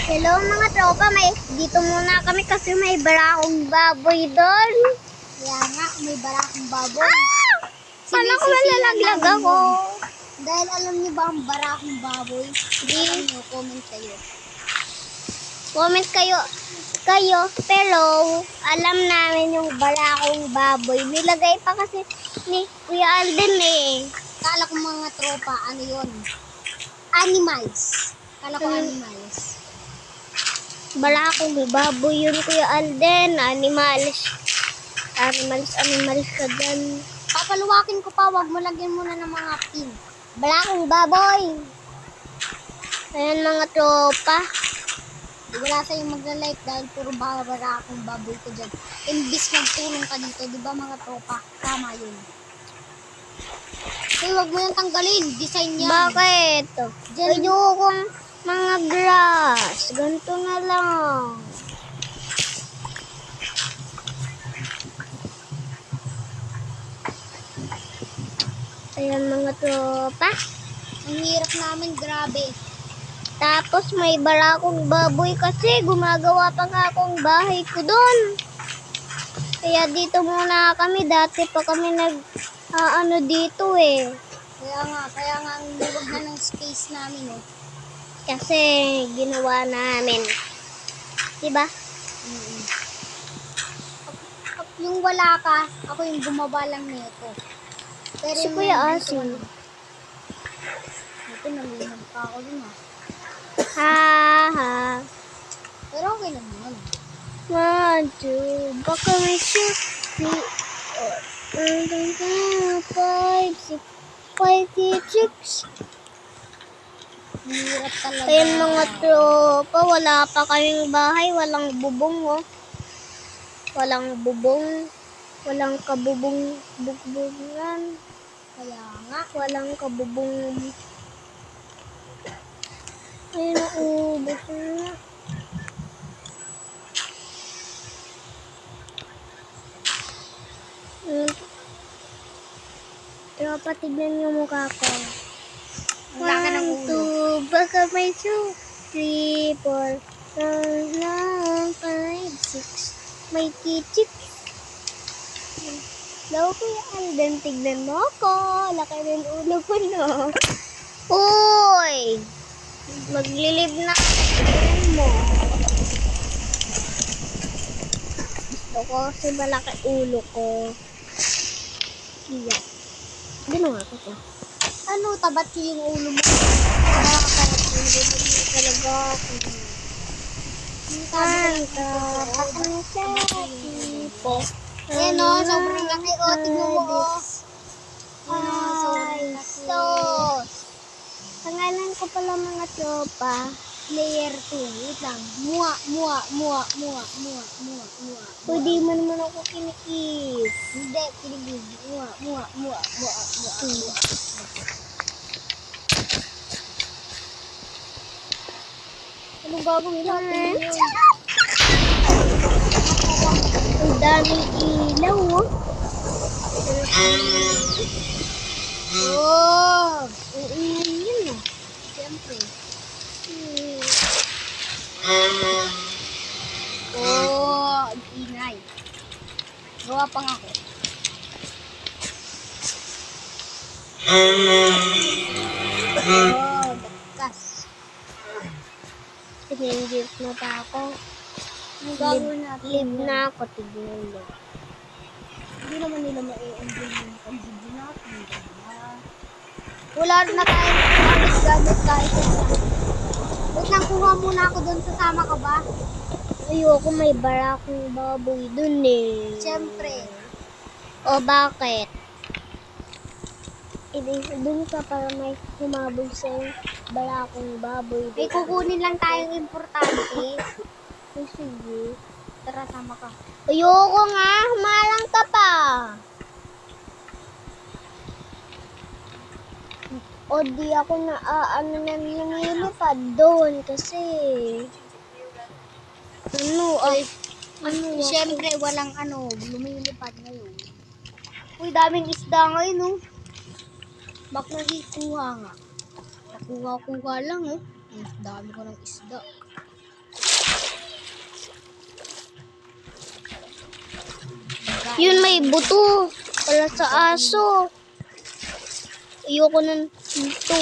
Hello mga tropa, dito muna kami kasi may barakong baboy doon. Kaya nga, may barakong baboy. Kala ko malalaglag ako. Dahil alam niyo ba ang barakong baboy? Alam niyo, comment kayo. Comment kayo, pero alam namin yung barakong baboy. Nilagay pa kasi ni Kuya Alden eh. Kala ko mga tropa, ano yun? Animals. Kala ko animals. Barakong baboy yun Kuya Alden. Animals ka dyan. Papaluwakin ko pa, wag mo lagyan muna ng mga pin. Barakong baboy. Ayan mga tropa. Wala sa'yo magla-like dahil puro barakong baboy ko dyan. Imbis magtulong ka dito, di ba mga tropa? Tama yun. Hey, wag mo yung tanggalin. Design yan. Bakit? Ayokong mga grass. Ganito na lang. Ayan mga tropa. Ang hirap namin, grabe. Tapos may barakong baboy kasi gumagawa pa nga akong bahay ko doon. Kaya dito muna kami. Dati pa kami dito eh. Kaya nga ang luwag na ng space namin, oh. Kasi ginawa namin. Diba? Yung wala ka, ako yung gumawa lang nito. Pero Si yung Kuya dito, Asin. ito nalinag pa ako dun, ah. Ha. Pero okay lang yun. 1, 2, baka may 6, 3, 4, 5, 6, 5, 6. Hirap talaga. Ayan mga tropa, wala pa kaming bahay, walang bubong oh. Walang bubong, walang kabubong-bubungan. Kaya nga. Walang kabubong. Ay, naubos na. Tropa, tignan yung mukha ko. Wala ka ng ulo. 1, 2, baka may 2, 3, 4, 5, 6. May kichik. Hello, Kuya Alden. Tignan mo ako. Laki ng ulo ko, no? Uy! Maglilib na. Tignan mo. Gusto ko kasi malaki ulo ko. Iya. Ginawa ko to. Ano, tabat ko yung ulo mo. Talaga ako. Ang po. Ayan o, sobrang laki o. Tignan mo o. Ay, sos. Pangalan ko pala mga tropa. Layer 2. Wait lang. Mua. Pwede mo naman ako kinikis. Hindi, kiligig. Mua. Anong gagawin natin yun? Ang daming ilaw, oh. Oh! Ang ingay yun, ah. Siyempre. Oh, ang ingay. Gawa pa nga ako. Oh, dakas. Tinigil na pa ako. Ang gagawin natin Live yan? na ako, tignan mo. Hindi naman nila ma-enjoy yung pag-video natin. Wala na tayong gamit kahit isa. Wait lang, kuha muna ako doon. Sasama ka ba? Ayoko, may barakong baboy dun eh. Siyempre. O bakit? Dun ka para may humabol sa barakong baboy. May kukunin lang tayong importante. Ay, sige. Tara, sama ka. Ayoko nga, humarang ka pa. O di ako na lumilipad doon kasi Siyempre, walang lumilipad ngayon. Uy, daming isda ngayon, no? Bak nakikuha nga. Nakuha lang, oh. Dami ko ng isda. Yun may buto. Para sa aso. Ayoko ng ito.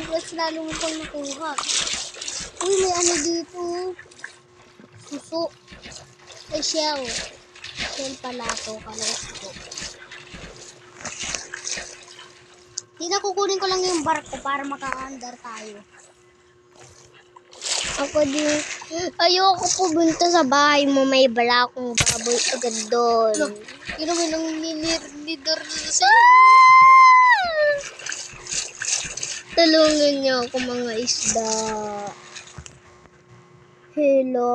Mas lalo mo pang nakuha. Uy, may ano dito. Suso. Ay, shell. Shell pala to. Kala ko suso. Tina, kukunin ko lang yung barko para maka-under tayo. Ako din. Ayoko pumunta sa bahay mo. May bala akong baboy agad doon. Yun naman ang nilidor nila sa'yo. Tulungan niyo ako mga isda. Hello?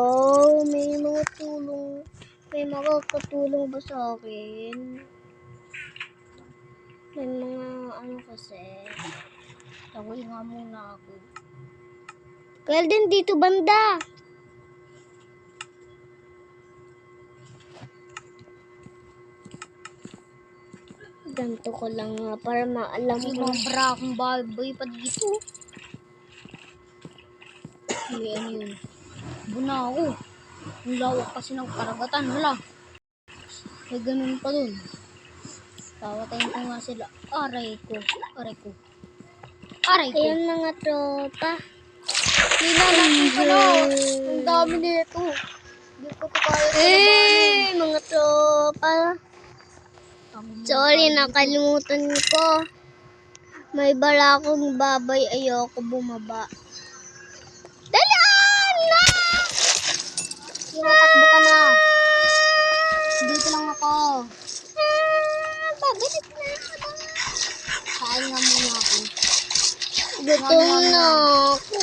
May mga tulong. May makakatulong ba sa akin? May mga ano kasi. Tawal nga muna ako. Kaya din dito banda. Ganto ko lang nga para maalam Kasi ko. mga brakong baboy pa dito. May ano yun. Buna ako. Ang lawak kasi ng karagatan. Wala. May ganun pa dun. Tawatayin ko nga sila. Aray ko. Aray ko. Aray ko. Ayan mga tropa. Tina natin pa na. Ang dami nito. Hindi ko kaya sa Mga tropa. Sorry, nakalimutan ko. May bala akong babay. Ayoko bumaba. Dalaan na! Tina, takbo ka na. Dito lang ako. Pabalik na ako. Kain nga muna ako. Gutom na ako.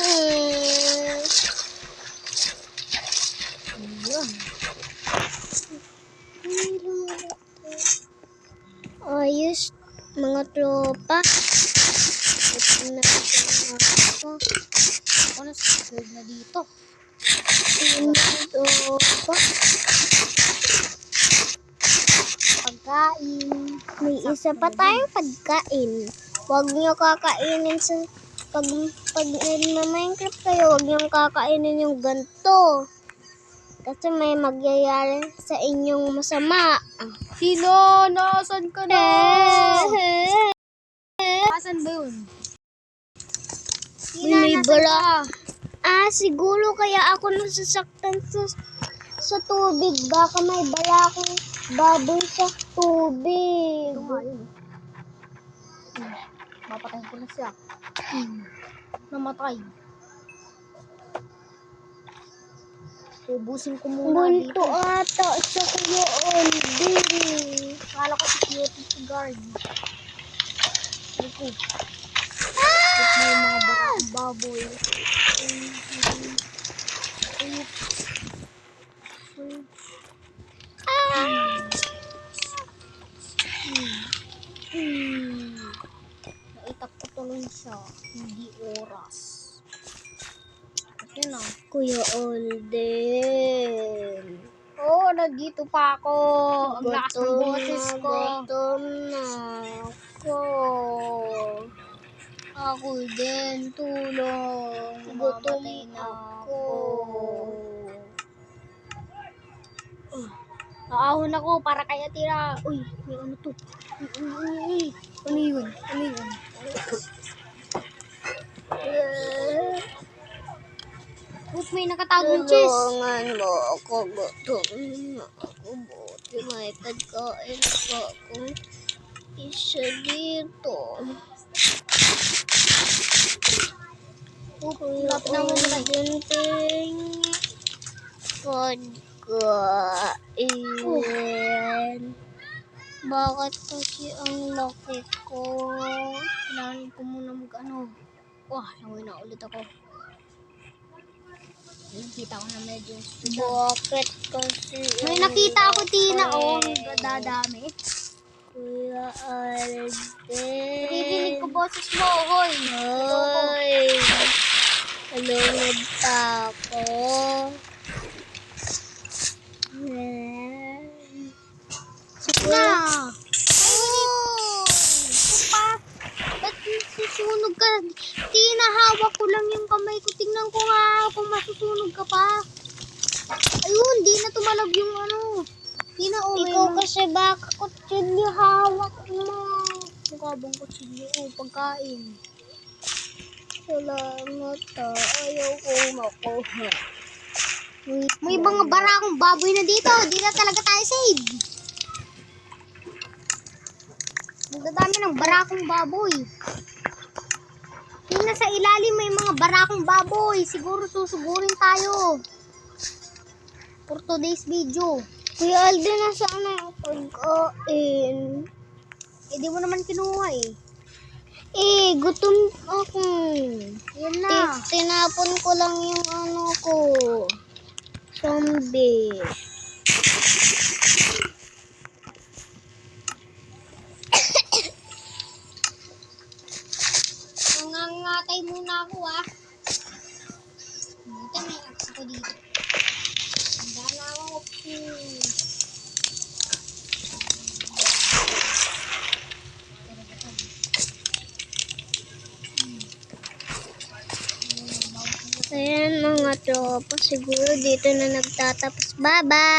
Yun. Ayos, mga tropa. Gutom na ako. Ako na subscribe na dito. Mga tropa. Pagkain. May isa pa tayong pagkain. Huwag nyo kakainin sa pag Minecraft kayo, huwag nyo kakainin yung ganto. Kasi may magyayari sa inyong masama. Sino? Nasaan ka na? Nasaan ba yun? Tina, May nasaan bala. ka? Siguro kaya ako nasasaktan sa tubig. Baka may bala akong baboy sa tubig. Ito nga yun. Mapatayin ko na siya. Namatay. Ubusin ko muna Multo dito. ata sa Kuya Aldi. Akala ko security guard. Ito. Ito may mga barang baboy. Naitak ko tuloy siya. Hindi oras. Yun ah. Kuya Alden. Oo, nandito pa ako. Ang lakas ng boses ko. Gutom na ako. Ako din, tulong. Gutom Mamamatay na ako. Naahon ako para kaya tira. Uy, may ano to? Uy. Ano yun? Ano yun? Uy, may nakatagong cheese. Tulungan mo ako. Gutom na ako. Buti may pagkain pa akong isa dito. Lapit na mo muna. Ginting pagkain. Bakit kasi ang laki ko? Kailangan ko muna mag-ano. Wah, langoy na ulit ako. Nakita ko na medyo Bakit kasi may ang nakita ako, Tina. Oh, laki? dadami. Kuya Alden. Naririnig ko boses mo, hoy. Hoy. Malunod pa ako. Sige na. Pa, ba't susunog ka? Tina, hawak ko lang yung kamay ko. Tingnan ko nga kung masusunog ka pa. Ayun, di na tumalab yung ano. Sino Ikaw kasi baka kutsilyo hawak mo. Mukhabang kutsilyo. Oh, pagkain. Salamat ayaw ko makuha. May mga barakong baboy na dito. Di na talaga tayo save. Magdadami ng barakong baboy. Yung nasa ilalim may mga barakong baboy. Siguro susugurin tayo. For today's video. Kuya Alden, nasaan na yung pagkain? Eh, di mo naman kinuha eh. Gutom ako. Yan na. Tinapon ko lang yung ano ko. Zombie. Nangangatay muna ako ah. Dito may axe ako dito. Handa na ako. Ayan mga tropa, siguro dito na nagtatapos. Bye-bye!